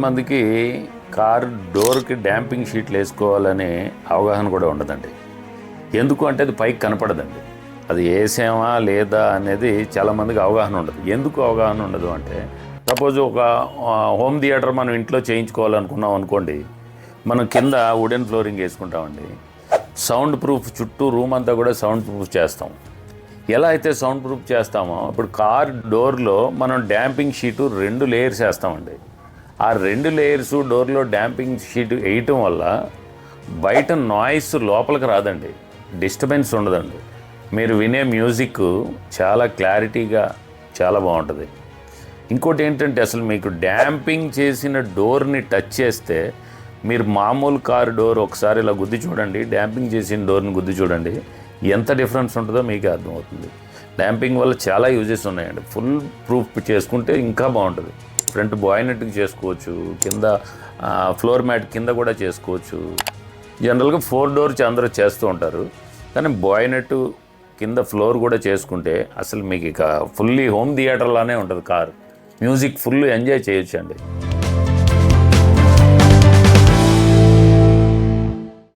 మందికి కారు డోర్కి డ్యాంపింగ్ షీట్లు వేసుకోవాలనే అవగాహన కూడా ఉండదండి. ఎందుకు అంటే అది పైకి కనపడదండి. అది వేసామా లేదా అనేది చాలామందికి అవగాహన ఉండదు. ఎందుకు అవగాహన ఉండదు అంటే, సపోజ్ ఒక హోమ్ థియేటర్ మనం ఇంట్లో చేయించుకోవాలనుకున్నాం అనుకోండి, మనం కింద వుడెన్ ఫ్లోరింగ్ వేసుకుంటామండి. సౌండ్ ప్రూఫ్ చుట్టూ రూమ్ అంతా కూడా సౌండ్ ప్రూఫ్ చేస్తాం. ఎలా అయితే సౌండ్ ప్రూఫ్ చేస్తామో ఇప్పుడు కార్ డోర్లో మనం డ్యాంపింగ్ షీటు 2 లేయర్స్ వేస్తామండి. ఆ 2 లేయర్స్ డోర్లో డ్యాంపింగ్ షీట్ వేయటం వల్ల బయట నాయిస్ లోపలికి రాదండి, డిస్టర్బెన్స్ ఉండదండి. మీరు వినే మ్యూజిక్ చాలా క్లారిటీగా చాలా బాగుంటుంది. ఇంకోటి ఏంటంటే, అసలు మీకు డ్యాంపింగ్ చేసిన డోర్ని టచ్ చేస్తే, మీరు మామూలు కారు డోర్ ఒకసారి ఇలా గుద్ది చూడండి, డ్యాంపింగ్ చేసిన డోర్ని గుద్ది చూడండి, ఎంత డిఫరెన్స్ ఉంటుందో మీకే అర్థమవుతుంది. డ్యాంపింగ్ వల్ల చాలా యూజెస్ ఉన్నాయండి. ఫుల్ ప్రూఫ్ చేసుకుంటే ఇంకా బాగుంటుంది. ఫ్రంట్ బాయ్నెట్కి చేసుకోవచ్చు, కింద ఫ్లోర్ మ్యాట్ కింద కూడా చేసుకోవచ్చు. జనరల్గా 4 డోర్ అందరూ చేస్తూ ఉంటారు, కానీ బాయ్నెట్ కింద ఫ్లోర్ కూడా చేసుకుంటే అసలు మీకు ఇక ఫుల్లీ హోమ్ థియేటర్లానే ఉంటుంది కారు. మ్యూజిక్ ఫుల్ ఎంజాయ్ చేయొచ్చండి.